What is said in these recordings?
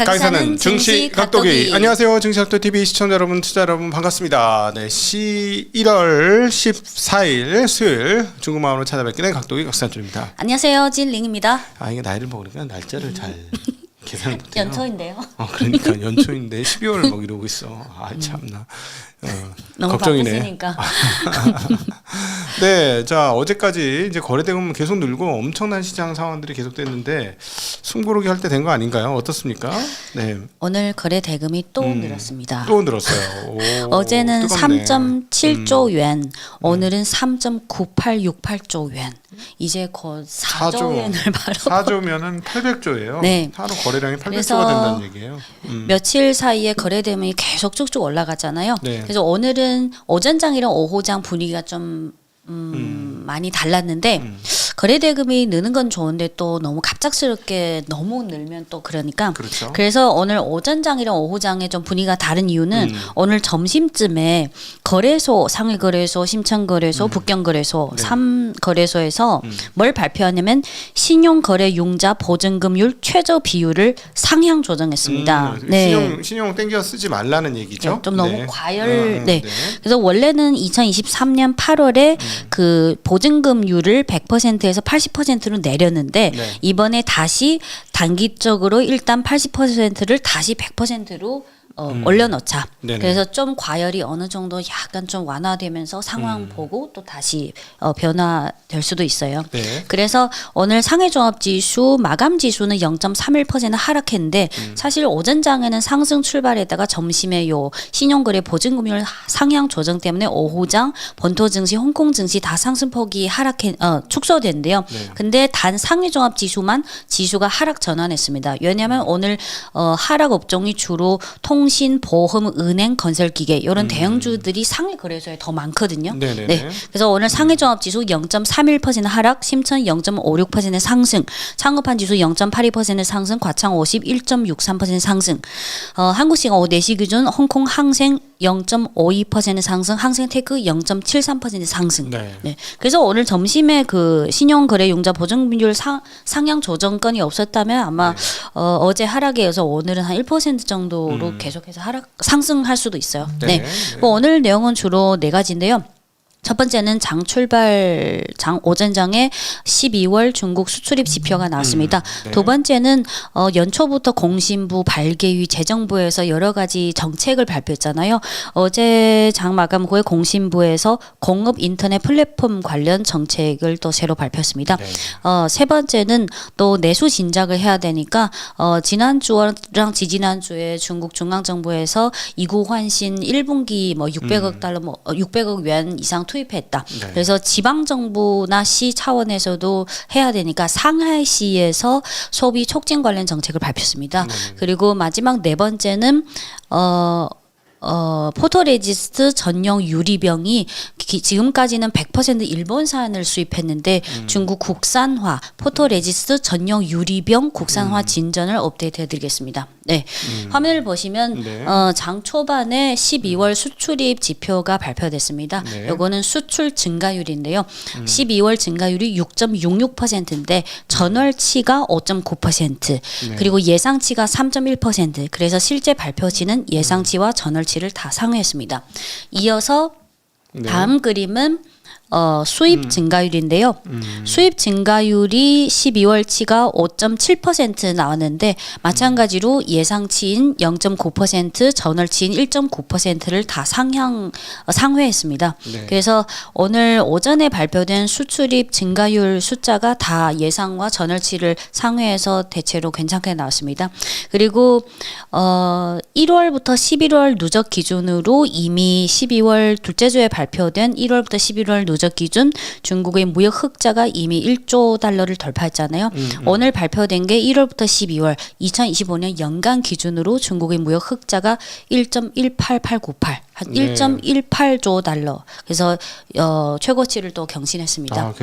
가기사는 증시 각도기. 안녕하세요. 증시 각도기 TV 시청자 여러분, 투자 여러분 반갑습니다. 네, 1월 14일 수요일 중국마음으로 찾아뵙게 된 각도기 각산줄입니다. 안녕하세요. 진링입니다. 아, 이게 나이를 먹으니까 날짜를 잘 계산을 못해요. 연초인데요. 그러니까 연초인데 12월 막 이러고 있어. 아, 참나. 너무 걱정이네. 바쁘시니까. 네, 자 어제까지 이제 거래대금은 계속 늘고 엄청난 시장 상황들이 계속됐는데 숨고르기 할 때 된 거 아닌가요? 어떻습니까? 네. 오늘 거래 대금이 또 늘었습니다. 또 늘었어요. 오, 어제는 뜨겁네. 3.7조 yuan, 오늘은 3.9868조 yuan. 이제 곧 4조 yuan을 바로 4조면은 800조예요. 네. 하루 거래량이 800조가 그래서 된다는 얘기예요. 며칠 사이에 거래 대금이 계속 쭉쭉 올라갔잖아요. 네. 그래서 오늘은 오전장이랑 오후장 분위기가 좀 많이 달랐는데 거래 대금이 느는 건 좋은데 또 너무 갑작스럽게 너무 늘면 또 그러니까 그렇죠. 그래서 오늘 오전장이랑 오후장에 좀 분위기가 다른 이유는 오늘 점심쯤에 거래소, 상위거래소, 심천거래소, 북경거래소 네. 3거래소에서 뭘 발표하냐면 신용거래융자 보증금률 최저 비율을 상향 조정했습니다. 신용 땡겨 쓰지 말라는 얘기죠. 네, 좀 너무 네. 과열. 네. 그래서 원래는 2023년 8월에 그 보증금률을 100%에서 80%로 내렸는데 네. 이번에 다시 단기적으로 일단 80%를 다시 100%로 올려놓자. 네네. 그래서 좀 과열이 어느 정도 약간 좀 완화되면서 상황 보고 또 다시 변화될 수도 있어요. 네. 그래서 오늘 상해종합지수 마감지수는 0.31% 하락했는데 사실 오전장에는 상승 출발했다가 점심에 요 신용거래 보증금률 상향 조정 때문에 오후장 본토증시, 홍콩증시 다 상승폭이 축소된대요. 네. 근데 단 상해종합지수만 지수가 하락 전환했습니다. 왜냐하면 오늘 하락 업종이 주로 통신, 보험, 은행, 건설기계 이런 대형주들이 상해 거래소에 더 많거든요. 네네네. 네. 그래서 오늘 상해종합지수 0.31% 하락, 심천 0.56% 상승, 창업한 지수 0.82% 상승, 과창 50 1.63% 상승. 한국시간 오후 4시 기준 홍콩 항생 0.52% 상승, 항생테크 0.73% 상승. 네. 네. 그래서 오늘 점심에 그 신용거래융자 보증금률 상향 조정건이 없었다면 아마 어제 하락에 이어서 오늘은 한 1% 정도로 계속해서 상승할 수도 있어요. 네. 네. 뭐 오늘 내용은 주로 네 가지인데요. 첫 번째는 장 오전장에 12월 중국 수출입 지표가 나왔습니다. 네. 두 번째는 연초부터 공신부, 발개위, 재정부에서 여러 가지 정책을 발표했잖아요. 어제 장 마감 후에 공신부에서 공업 인터넷 플랫폼 관련 정책을 또 새로 발표했습니다. 네. 세 번째는 또 내수 진작을 해야 되니까 지난주랑 지지난주에 중국 중앙정부에서 이구 환신 1분기 뭐 600억 달러 600억 yuan 이상 투입했다. 네. 그래서 지방 정부나 시 차원에서도 해야 되니까 상하이시에서 소비 촉진 관련 정책을 발표했습니다. 그리고 마지막 네 번째는 포토레지스트 전용 유리병이 지금까지는 100% 일본산을 수입했는데 중국 국산화 포토레지스트 전용 유리병 국산화 진전을 업데이트 해드리겠습니다. 네, 화면을 보시면 네. 장 초반에 12월 수출입 지표가 발표됐습니다. 네. 요거는 수출 증가율인데요. 12월 증가율이 6.66%인데 전월치가 5.9% 그리고 예상치가 3.1%. 그래서 실제 발표치는 예상치와 전월치를 다 상회했습니다. 이어서 다음 그림은 수입 증가율인데요. 수입 증가율이 12월치가 5.7% 나왔는데 마찬가지로 예상치인 0.9%, 전월치인 1.9%를 다 상회했습니다. 네. 그래서 오늘 오전에 발표된 수출입 증가율 숫자가 다 예상과 전월치를 상회해서 대체로 괜찮게 나왔습니다. 그리고 1월부터 11월 누적 기준으로 이미 12월 둘째 주에 발표된 1월부터 11월 누적 기준 중국의 무역 흑자가 이미 1조 달러를 돌파했잖아요. 오늘 발표된 게 1월부터 12월 2025년 연간 기준으로 중국의 무역 흑자가 1.18898 한 네. 1.18조 달러. 그래서 최고치를 또 경신했습니다. 아,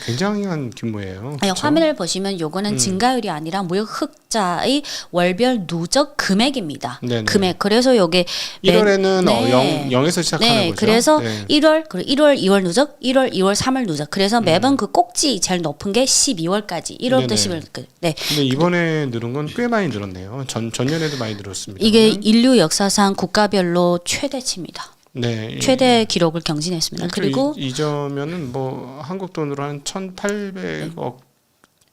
굉장한 규모예요. 아니, 그쵸? 화면을 보시면 요거는 증가율이 아니라 무역 흑자의 월별 누적 금액입니다. 네네. 금액. 그래서 요게 1월에는 네. 0에서 시작하는 네, 거죠. 그래서 네. 1월, 2월 누적, 1월, 2월, 3월 누적. 그래서 매번 그 꼭지 제일 높은 게 12월까지. 1월부터 네네. 12월까지. 네. 근데 이번에 늘은 건 꽤 많이 늘었네요. 전년에도 많이 늘었습니다. 이게 인류 역사상 국가별로 최대치입니다. 네. 최대 기록을 경신했습니다. 그리고 이점면은 뭐 한국 돈으로 한 1,800억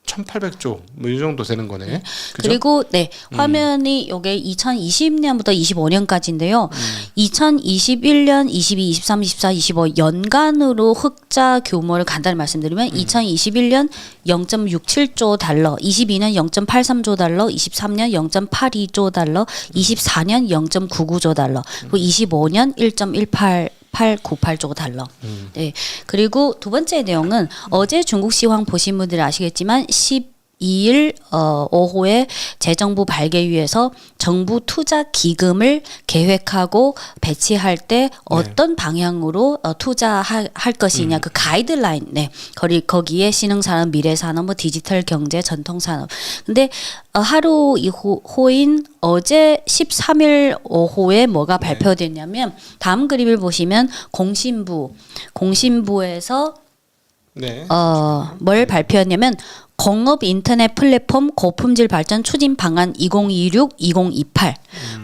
1,800조 뭐 이 정도 되는 거네. 그죠? 그리고 네 화면이 요게 2020년부터 25년까지인데요. 2021년, 22, 23, 24, 25 연간으로 흑자 규모를 간단히 말씀드리면 2021년 0.67조 달러, 22년 0.83조 달러, 23년 0.82조 달러, 24년 0.99조 달러, 그리고 25년 1.1898조 달러. 네. 그리고 두 번째 내용은 어제 중국 시황 보신 분들 아시겠지만 12일 오후에 재정부 발개위에서 정부 투자 기금을 계획하고 배치할 때 어떤 방향으로 투자할 것이냐 그 가이드라인 네 거기에 신흥산업, 미래산업, 뭐 디지털 경제, 전통산업. 근데 하루 이후인 어제 13일 오후에 뭐가 발표됐냐면 다음 그림을 보시면 공신부에서 네. 뭘 발표했냐면 공업 인터넷 플랫폼 고품질 발전 추진 방안 2026-2028.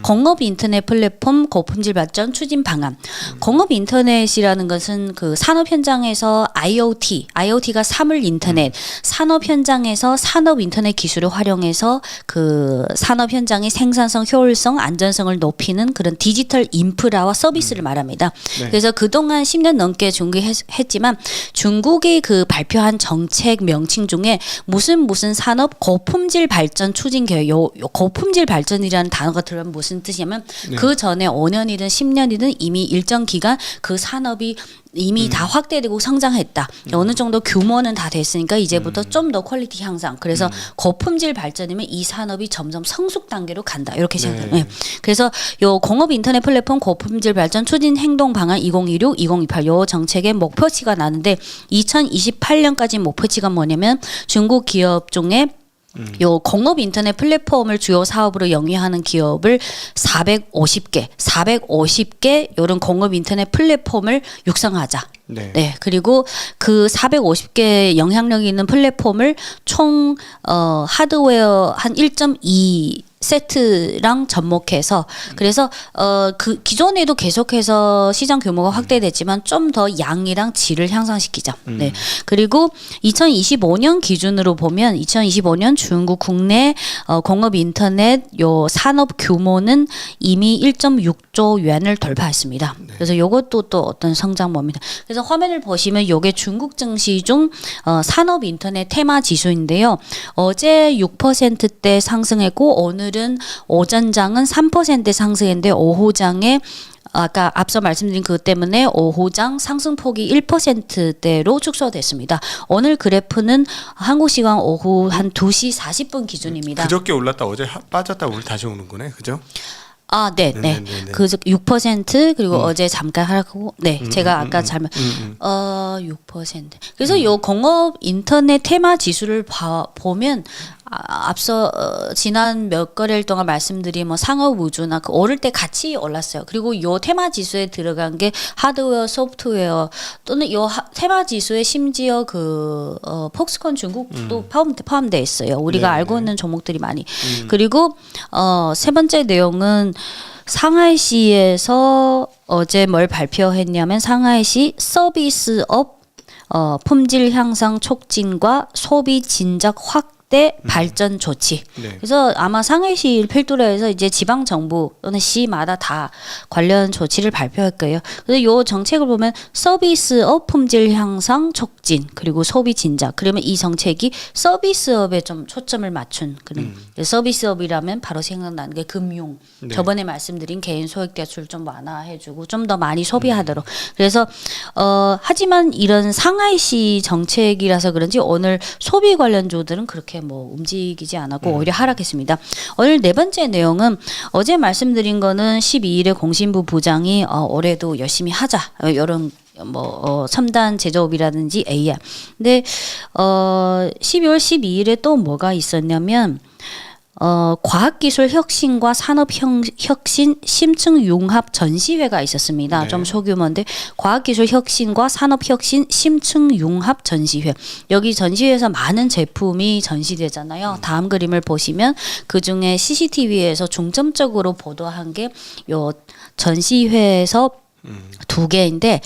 공업 인터넷 플랫폼 고품질 발전 추진 방안. 공업 인터넷이라는 것은 그 산업 현장에서 IoT가 사물 인터넷, 산업 현장에서 산업 인터넷 기술을 활용해서 그 산업 현장의 생산성, 효율성, 안전성을 높이는 그런 디지털 인프라와 서비스를 말합니다. 네. 그래서 그동안 10년 넘게 중국이 했지만 중국이 그 발표한 정책 명칭 중에 무슨 산업 고품질 발전 추진 계획 요 고품질 발전이라는 단어가 들어가면 무슨 뜻이냐면 그 전에 5년이든 10년이든 이미 일정 기간 그 산업이 이미 다 확대되고 성장했다. 어느 정도 규모는 다 됐으니까 이제부터 좀 더 퀄리티 향상. 그래서 고품질 발전이면 이 산업이 점점 성숙 단계로 간다. 이렇게 생각해요. 네. 그래서 요 공업 인터넷 플랫폼 고품질 발전 추진 행동 방안 2026, 2028 요 정책의 목표치가 나는데 2028년까지 목표치가 뭐냐면 중국 기업 중에 요 공업 인터넷 플랫폼을 주요 사업으로 영위하는 기업을 450개 이런 공업 인터넷 플랫폼을 육성하자. 네. 네. 그리고 그 450개 영향력 있는 플랫폼을 총 하드웨어 한 1.2 세트랑 접목해서 그래서 그 기존에도 계속해서 시장 규모가 확대됐지만 좀 더 양이랑 질을 향상시키자. 네. 그리고 2025년 기준으로 보면 2025년 중국 국내 공업 인터넷 요 산업 규모는 이미 1.6조 yuan을 돌파했습니다. 그래서 요것도 또 어떤 성장모입니다. 그래서 화면을 보시면 요게 중국 증시 중 산업 인터넷 테마 지수인데요. 어제 6%대 상승했고 오늘은 오전장은 3% 상승했는데 오후장에 아까 앞서 말씀드린 그 때문에 오후장 상승폭이 1%대로 축소됐습니다. 오늘 그래프는 한국 시간 오후 한 2시 40분 기준입니다. 그저께 올랐다 어제 빠졌다 오늘 다시 오는 거네. 그죠? 아, 네. 그 6% 그리고 어제 잠깐 하고 제가 아까 잘못 6%. 그래서 요 공업 인터넷 테마 지수를 보면 앞서 지난 몇 거래일 동안 말씀드린 뭐 상업 우주나 그 오를 때 같이 올랐어요. 그리고 요 테마 지수에 들어간 게 하드웨어, 소프트웨어 또는 요 테마 지수에 심지어 그 폭스콘 중국도 포함되어 있어요. 우리가 알고 있는 종목들이 많이. 그리고 세 번째 내용은 상하이시에서 어제 뭘 발표했냐면 상하이시 서비스업 품질 향상 촉진과 소비 진작 확대 발전 조치. 네. 그래서 아마 상해시 필두로 해서 이제 지방 정부 또는 시마다 다 관련 조치를 발표할 거예요. 그래서 요 정책을 보면 서비스업 품질 향상 촉진 그리고 소비 진작. 그러면 이 정책이 서비스업에 좀 초점을 맞춘 그런 서비스업이라면 바로 생각나는 게 금융. 네. 저번에 말씀드린 개인 소액 대출 좀 완화해주고 좀 더 많이 소비하도록. 그래서 하지만 이런 상하이시 정책이라서 그런지 오늘 소비 관련주들은 그렇게 그렇게 뭐 움직이지 않았고 오히려 하락했습니다. 오늘 네 번째 내용은 어제 말씀드린 거는 12일에 공신부 부장이 올해도 열심히 하자 이런 첨단 제조업이라든지 AI. 근데 12월 12일에 또 뭐가 있었냐면 과학기술 혁신과 산업혁신 심층 융합 전시회가 있었습니다. 네. 좀 소규모인데 과학기술 혁신과 산업혁신 심층 융합 전시회. 여기 전시회에서 많은 제품이 전시되잖아요. 다음 그림을 보시면 그중에 CCTV에서 중점적으로 보도한 게 요 전시회에서 두 개인데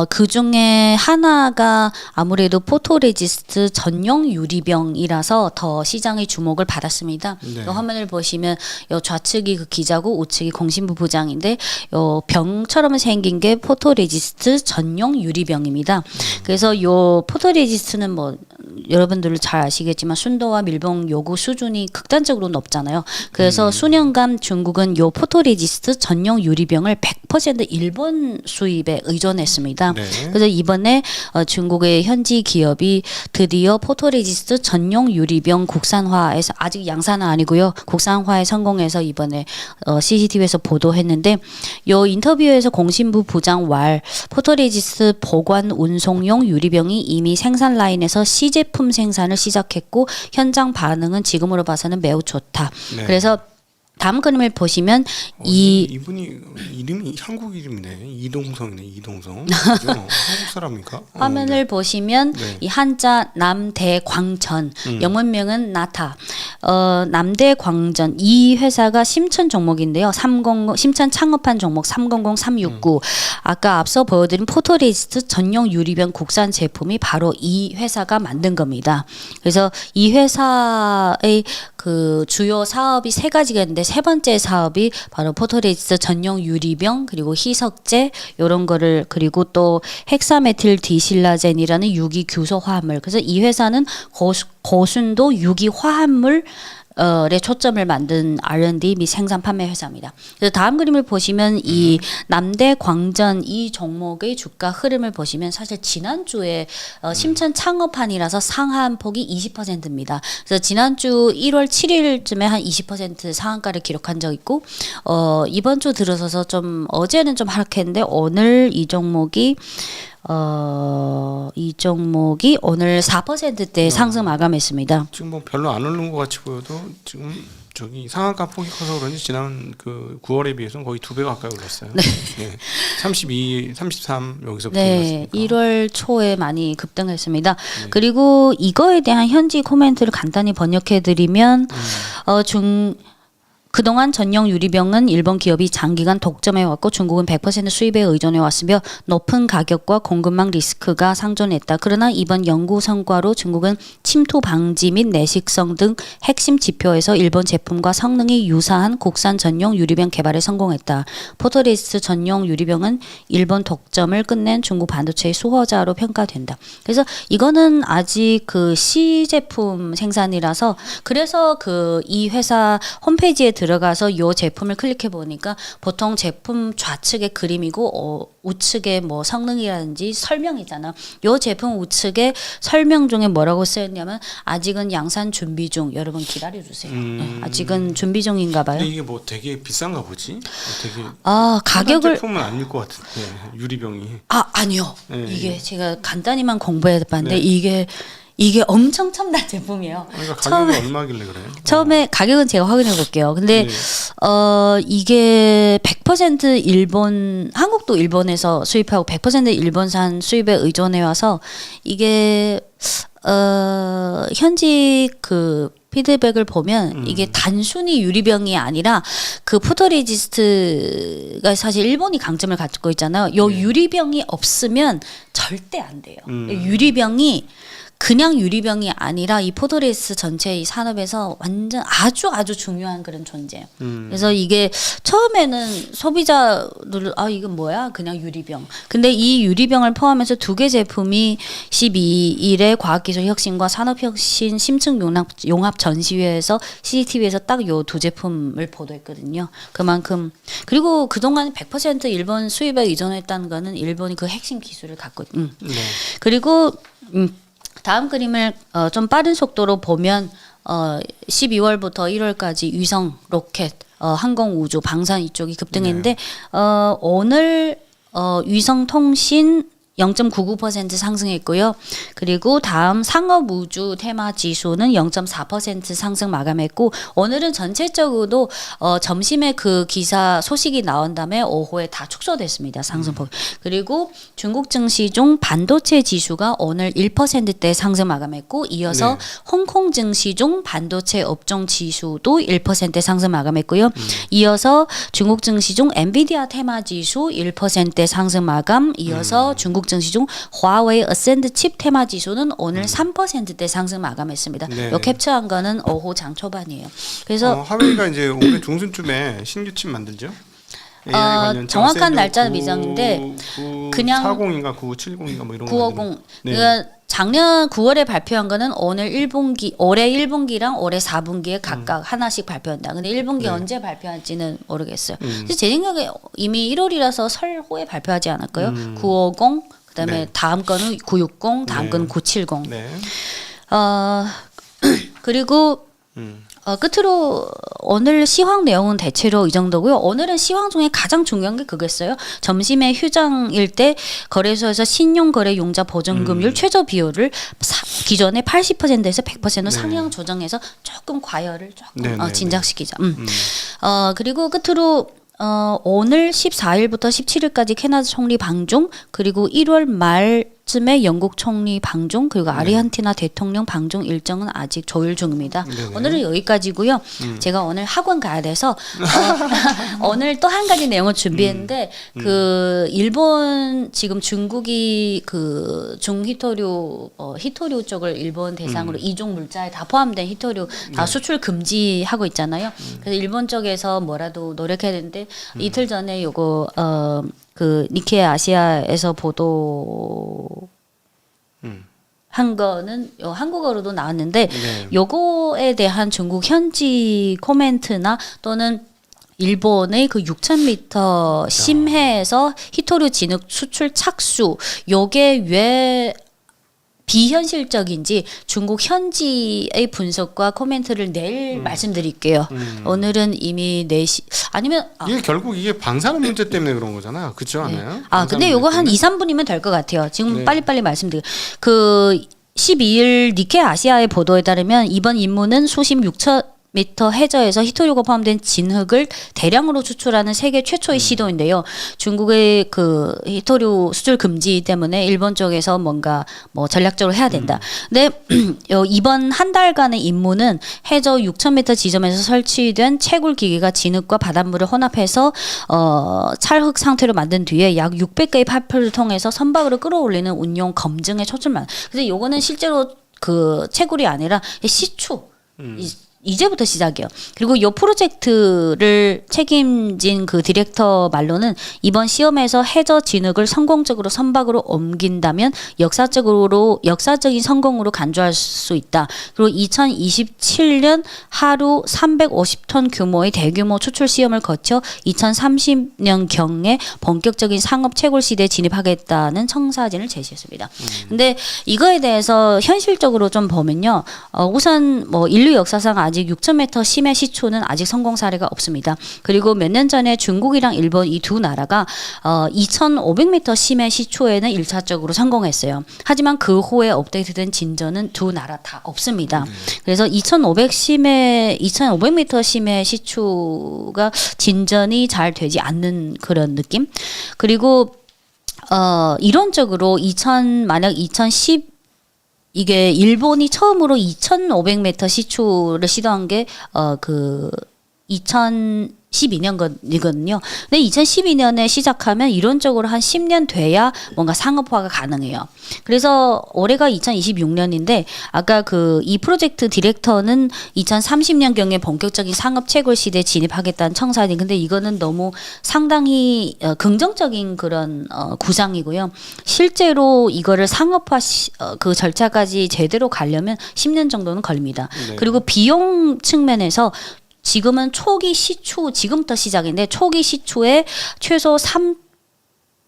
그 중에 하나가 아무래도 포토레지스트 전용 유리병이라서 더 시장의 주목을 받았습니다. 네. 이 화면을 보시면 요 좌측이 그 기자고 우측이 공신부 부장인데 요 병처럼 생긴 게 포토레지스트 전용 유리병입니다. 그래서 요 포토레지스트는 뭐 여러분들 잘 아시겠지만 순도와 밀봉 요구 수준이 극단적으로 높잖아요. 그래서 수년간 중국은 요 포토레지스트 전용 유리병을 100% 일본 수입에 의존했습니다. 네. 그래서 이번에 중국의 현지 기업이 드디어 포토레지스트 전용 유리병 국산화에서 아직 양산은 아니고요. 국산화에 성공해서 이번에 CCTV에서 보도했는데 요 인터뷰에서 공신부 부장 왈 포토레지스트 보관 운송용 유리병이 이미 생산 라인에서 시제품 생산을 시작했고 현장 반응은 지금으로 봐서는 매우 좋다. 네. 그래서 다음 그림을 보시면 이분이 이름이 한국 이름이네. 이동성이네. 이동성. 그죠? 한국 사람입니까? 화면을 네. 보시면 네. 이 한자 남대광전 영문명은 나타 남대광전 이 회사가 심천 종목인데요. 300 심천 창업한 종목 300 369 아까 앞서 보여드린 포토레지스트 전용 유리병 국산 제품이 바로 이 회사가 만든 겁니다. 그래서 이 회사의 그 주요 사업이 세 가지가 있는데 세 번째 사업이 바로 포토레지스트 전용 유리병 그리고 희석제 이런 거를 그리고 또 헥사메틸 디실라젠이라는 유기 규소 화합물. 그래서 이 회사는 고순도 유기 화합물 에 초점을 만든 R&D 및 생산 판매 회사입니다. 그래서 다음 그림을 보시면 이 남대광전 이 종목의 주가 흐름을 보시면 사실 지난주에 심천 창업한이라서 상한폭이 20%입니다. 그래서 지난주 1월 7일쯤에 한 20% 상한가를 기록한 적 있고 이번 주 들어서서 좀 어제는 좀 하락했는데 오늘 이 종목이 오늘 4%대 상승 마감했습니다. 지금 뭐 별로 안 오른 것 같이 보여도 지금 저기 상한가 폭이 커서 그런지 지난 그 9월에 비해서는 거의 2배 가까이 올랐어요. 네. 32, 33 여기서부터 네, 올랐으니까. 1월 초에 많이 급등했습니다. 그리고 이거에 대한 현지 코멘트를 간단히 번역해 드리면 그동안 전용 유리병은 일본 기업이 장기간 독점해 왔고 중국은 100% 수입에 의존해 왔으며 높은 가격과 공급망 리스크가 상존했다. 그러나 이번 연구 성과로 중국은 침투 방지 및 내식성 등 핵심 지표에서 일본 제품과 성능이 유사한 국산 전용 유리병 개발에 성공했다. 포토레지스트 전용 유리병은 일본 독점을 끝낸 중국 반도체의 수호자로 평가된다. 그래서 이거는 아직 그 시제품 생산이라서 그래서 그 이 회사 홈페이지에 들어가서 이 제품을 클릭해 보니까 보통 제품 좌측에 그림이고 우측에 뭐 성능이라든지 설명이잖아. 이 제품 우측에 설명 중에 뭐라고 쓰였냐면 아직은 양산 준비 중. 여러분 기다려 주세요. 네, 아직은 준비 중인가 봐요. 근데 이게 뭐 되게 비싼가 보지? 되게 가격을 제품은 아닐 것 같은데 유리병이. 아니요. 네. 이게 제가 간단히만 공부해 봤는데 네. 이게 엄청 첨단 제품이에요. 그러니까 가격이 얼마길래 그래? 처음에 가격은 제가 확인해 볼게요. 근데 네. 이게 100% 일본 한국도 일본에서 수입하고 100% 일본산 수입에 의존해 와서 이게 현지 그 피드백을 보면 이게 단순히 유리병이 아니라 그 포토레지스트가 사실 일본이 강점을 갖고 있잖아요. 요 유리병이 없으면 절대 안 돼요. 유리병이 그냥 유리병이 아니라 이 포토레지스트 전체 이 산업에서 완전 아주 중요한 그런 존재예요. 그래서 이게 처음에는 소비자들 이건 뭐야? 그냥 유리병. 근데 이 유리병을 포함해서 두 개 제품이 12일에 과학기술 혁신과 산업혁신 심층 용합 전시회에서 CCTV에서 딱 요 두 제품을 보도했거든요. 그만큼 그리고 그동안 100% 일본 수입에 의존했다는 거는 일본이 그 핵심 기술을 갖고 네. 그리고 다음 그림을 좀 빠른 속도로 보면 12월부터 1월까지 위성, 로켓, 항공 우주, 방산 이쪽이 급등했는데 오늘 위성 통신 0.99% 상승했고요. 그리고 다음 상업 우주 테마 지수는 0.4% 상승 마감했고 오늘은 전체적으로 점심에 그 기사 소식이 나온 다음에 오후에 다 축소됐습니다. 상승폭. 그리고 중국 증시중 반도체 지수가 오늘 1%대 상승 마감했고 이어서 네. 홍콩 증시중 반도체 업종 지수도 1% 상승 마감했고요. 이어서 중국 증시중 엔비디아 테마 지수 1% 상승 마감. 이어서 중국 증시 중 화웨이 어센드 칩 테마 지수는 오늘 3%대 상승 마감했습니다. 네. 요 캡처한 거는 오후 장 초반이에요. 그래서 하웨이가 이제 올해 중순쯤에 신규 칩 만들죠. AI 관련 정확한 날짜는 미정인데 그냥 40인가 9970인가 뭐 이런 950. 네. 그러니까 작년 9월에 발표한 거는 오늘 1분기, 올해 1분기랑 올해 4분기에 각각 하나씩 발표한다. 근데 1분기 네. 언제 발표할지는 모르겠어요. 근데 제 생각에 이미 1월이라서 설 후에 발표하지 않을까요? 950 그다음에 네. 다음 거는 960, 다음 네. 거는 970. 네. 그리고 끝으로 오늘 시황 내용은 대체로 이 정도고요. 오늘은 시황 중에 가장 중요한 게 그거였어요. 점심에 휴장일 때 거래소에서 신용거래용자 보증금률 최저 비율을 기존의 80%에서 100%로 상향 조정해서 조금 과열을 조금 네, 네, 진작시키자. 그리고 끝으로 오늘 14일부터 17일까지 캐나다 총리 방중 그리고 1월 말쯤에 영국 총리 방중 그리고 아르헨티나 대통령 방중 일정은 아직 조율 중입니다. 네네. 오늘은 여기까지고요. 제가 오늘 학원 가야 돼서 오늘 또 한 가지 내용을 준비했는데 그 일본 지금 중국이 그 중히토류 히토류 쪽을 일본 대상으로 이종 물자에 다 포함된 히토류 다 수출 금지하고 있잖아요. 그래서 일본 쪽에서 뭐라도 노력해야 되는데 이틀 전에 요거 그 니케 아시아에서 보도 한 거는 한국어로도 나왔는데 네. 요거에 대한 중국 현지 코멘트나 또는 일본의 그 6,000m 심해에서 히토류 진흙 수출 착수 요게 왜 비현실적인지 중국 현지의 분석과 코멘트를 내일 말씀드릴게요. 오늘은 이미 4시 아니면 이게 결국 이게 방사능 문제 때문에 그런 거잖아요. 그렇지 않아요? 근데 요거 한 2, 3분이면 될 것 같아요. 지금 네. 빨리빨리 말씀드릴게요. 그 12일 니케 아시아의 보도에 따르면 이번 임무는 수심 6,000m 해저에서 히토류가 포함된 진흙을 대량으로 추출하는 세계 최초의 시도인데요. 중국의 그 히토류 수출 금지 때문에 일본 쪽에서 뭔가 뭐 전략적으로 해야 된다. 근데 이번 한 달간의 임무는 해저 6,000m 지점에서 설치된 채굴 기계가 진흙과 바닷물을 혼합해서 찰흙 상태로 만든 뒤에 약 600개의 파이프를 통해서 선박으로 끌어올리는 운용 검증에 초점만. 근데 요거는 실제로 그 채굴이 아니라 시추. 이제부터 시작이에요. 그리고 이 프로젝트를 책임진 그 디렉터 말로는 이번 시험에서 해저 진흙을 성공적으로 선박으로 옮긴다면 역사적인 성공으로 간주할 수 있다. 그리고 2027년 하루 350톤 규모의 대규모 추출 시험을 거쳐 2030년 경에 본격적인 상업 채굴 시대에 진입하겠다는 청사진을 제시했습니다. 근데 이거에 대해서 현실적으로 좀 보면요. 우선 뭐 인류 역사상 아직 6,000m 심해 시초는 아직 성공 사례가 없습니다. 그리고 몇 년 전에 중국이랑 일본 이 두 나라가 2,500m 심해 시초에는 1차적으로 성공했어요. 하지만 그 후에 업데이트된 진전은 두 나라 다 없습니다. 그래서 2,500m 심해 시초가 진전이 잘 되지 않는 그런 느낌. 그리고 이론적으로 만약 2010 이게 일본이 처음으로 2,500m 시추를 시도한 게 그 2012년이거든요. 근데 2012년에 시작하면 이론적으로 한 10년 돼야 뭔가 상업화가 가능해요. 그래서 올해가 2026년인데 아까 그 이 프로젝트 디렉터는 2030년경에 본격적인 상업 채굴 시대에 진입하겠다는 청사진. 근데 이거는 너무 상당히 긍정적인 그런 구상이고요. 실제로 이거를 상업화 그 절차까지 제대로 가려면 10년 정도는 걸립니다. 네. 그리고 비용 측면에서 지금은 초기 시추 지금부터 시작인데 초기 시추에 최소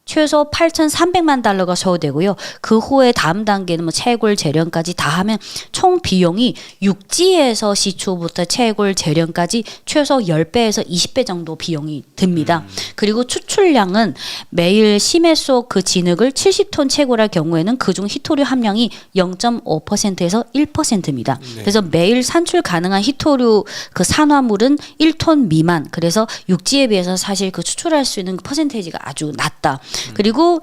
최소 8,300만 달러가 소요되고요. 그 후에 다음 단계는 뭐 채굴 재련까지 다 하면 총 비용이 육지에서 시초부터 채굴 재련까지 최소 10배에서 20배 정도 비용이 듭니다. 그리고 추출량은 매일 심해 속 그 진흙을 70톤 채굴할 경우에는 그중 히토류 함량이 0.5%에서 1%입니다. 네. 그래서 매일 산출 가능한 히토류 그 산화물은 1톤 미만. 그래서 육지에 비해서 사실 그 추출할 수 있는 퍼센테이지가 아주 낮다. 그리고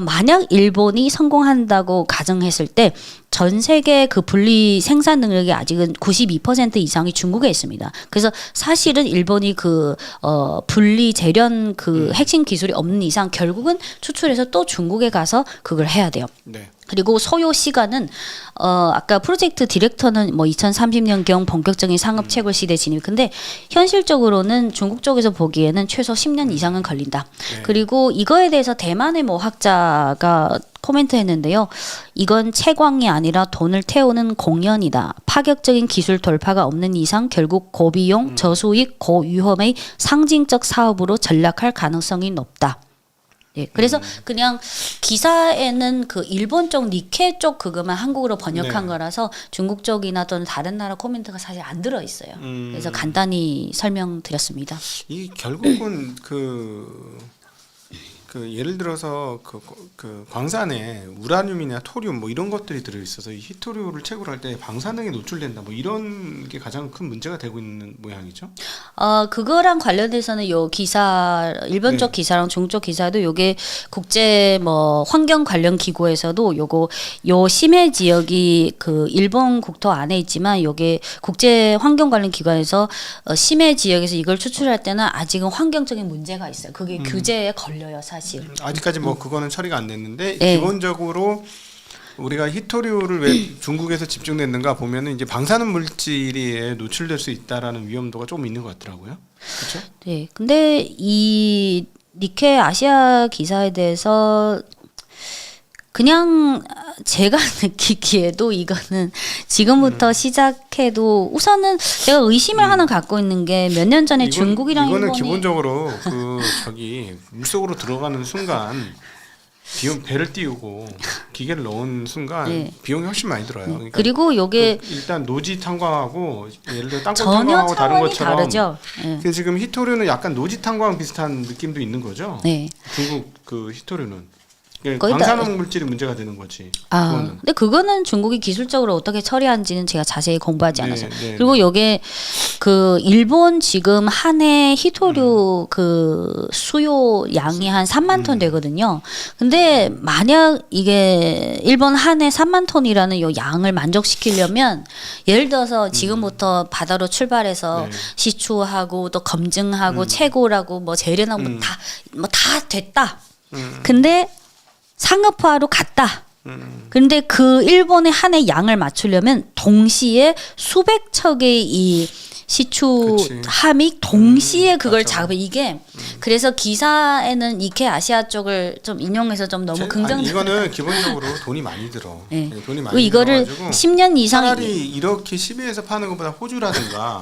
만약 일본이 성공한다고 가정했을 때 전 세계 그 분리 생산 능력이 아직은 92% 이상이 중국에 있습니다. 그래서 사실은 일본이 그 분리 재련 그 핵심 기술이 없는 이상 결국은 추출해서 또 중국에 가서 그걸 해야 돼요. 네. 그리고 소요 시간은 아까 프로젝트 디렉터는 뭐 2030년경 본격적인 상업 채굴 시대 진입. 근데 현실적으로는 중국 쪽에서 보기에는 최소 10년 이상은 걸린다. 네. 그리고 이거에 대해서 대만의 모 학자가 코멘트했는데요. 이건 채광이 아니라 돈을 태우는 공연이다. 파격적인 기술 돌파가 없는 이상 결국 고비용, 저수익, 고위험의 상징적 사업으로 전락할 가능성이 높다. 예, 그래서 그냥 기사에는 그 일본 쪽 니케 쪽 그것만 한국어로 번역한 네. 거라서 중국 쪽이나 또는 다른 나라 코멘트가 사실 안 들어 있어요. 그래서 간단히 설명드렸습니다. 이 결국은 그 예를 들어서 그 광산에 우라늄이나 토륨 뭐 이런 것들이 들어 있어서 이 히토류를 채굴할 때 방사능에 노출된다 뭐 이런 게 가장 큰 문제가 되고 있는 모양이죠. 그거랑 관련돼서는 요 기사 일본 쪽 네. 기사랑 중국 쪽 기사도 요게 국제 뭐 환경 관련 기구에서도 요거 요 심해 지역이 그 일본 국토 안에 있지만 요게 국제 환경 관련 기관에서 심해 지역에서 이걸 추출할 때는 아직은 환경적인 문제가 있어요. 그게 규제에 걸려요, 사실. 아직까지 뭐 그거는 처리가 안 됐는데 네. 기본적으로 우리가 히토류를 왜 중국에서 집중됐는가 보면은 이제 방사능 물질이 노출될 수 있다라는 위험도가 조금 있는 것 같더라고요. 그렇죠? 네. 근데 이 니케 아시아 기사에 대해서 그냥 제가 느끼기에도 이거는 지금부터 시작해도 우선은 제가 의심을 하나 갖고 있는 게 몇 년 전에 중국이랑 이거는 일본이 기본적으로 그 물속으로 들어가는 순간 비용 배를 띄우고 기계를 넣은 순간 네. 비용이 훨씬 많이 들어요. 그러니까 그리고 요게 일단 노지 탐광하고 예를 들어 땅굴 전혀 탐광하고 다른 차원이 것처럼 다르죠. 네. 그 지금 히토류는 약간 노지 탐광 비슷한 느낌도 있는 거죠. 네. 중국 그 히토류는 거의 다- 방사능 물질이 문제가 되는 거지. 그거는. 근데 그거는 중국이 기술적으로 어떻게 처리하는지는 제가 자세히 공부하지 네, 않아서. 네, 그리고 요게 그 일본 지금 한 해 히토류 그 수요 양이 한 3만 톤 되거든요. 근데 만약 이게 일본 한 해 3만 톤이라는 요 양을 만족시키려면 예를 들어서 지금부터 바다로 출발해서 네. 시추하고 또 검증하고 채굴하고 뭐 재련하고 뭐 다 됐다. 근데 상업화로 갔다. 그런데 그 일본의 한 해 양을 맞추려면 동시에 수백 척의 이 시추함이 동시에 그걸 맞아. 작업해 이게 그래서 기사에는 이케 아시아 쪽을 좀 인용해서 좀 너무 긍정적. 이거는 기본적으로 돈이 많이 들어. 네. 네, 돈이 그리고 많이 이거를 들어가지고 10년 이상 차라리 이렇게 시비에서 파는 것보다 호주라든가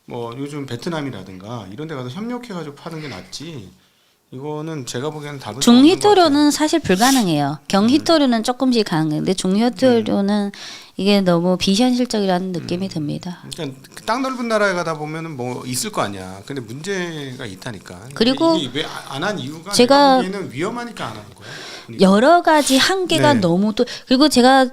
뭐 요즘 베트남이라든가 이런 데 가서 협력해가지고 파는 게 낫지. 이거는 제가 보기에는 답은 중히토류는 사실 불가능해요. 경히토류는 조금씩 가능한데 중히토류는 이게 너무 비현실적이라는 느낌이 듭니다. 그러니까 땅 넓은 나라에 가다 보면은 뭐 있을 거 아니야. 근데 문제가 있다니까. 그리고 왜 안 한 이유가 제가 내가 보기에는 위험하니까 안 하는 거야. 여러 가지 한계가 네. 너무 또 그리고 제가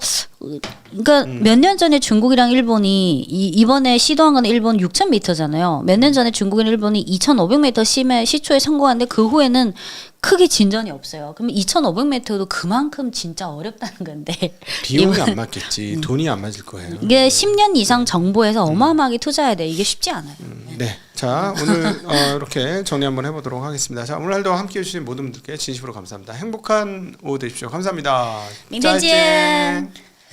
그러니까 몇 년 전에 중국이랑 일본이 이번에 시도한 건 일본 6,000m잖아요. 몇 년 전에 중국이랑 일본이 2,500m 심해 시초에 성공했는데 그 후에는 크게 진전이 없어요. 그럼 2,500m도 그만큼 진짜 어렵다는 건데 비용이 안 맞겠지. 돈이 안 맞을 거예요. 이게 10년 이상 정보에서 어마어마하게 투자해야 돼. 이게 쉽지 않아요. 네. 자, 오늘 이렇게 정리 한번 해보도록 하겠습니다. 자, 오늘도 함께해 주신 모든 분들께 진심으로 감사합니다. 행복한 오후 되십시오. 감사합니다. 明天见。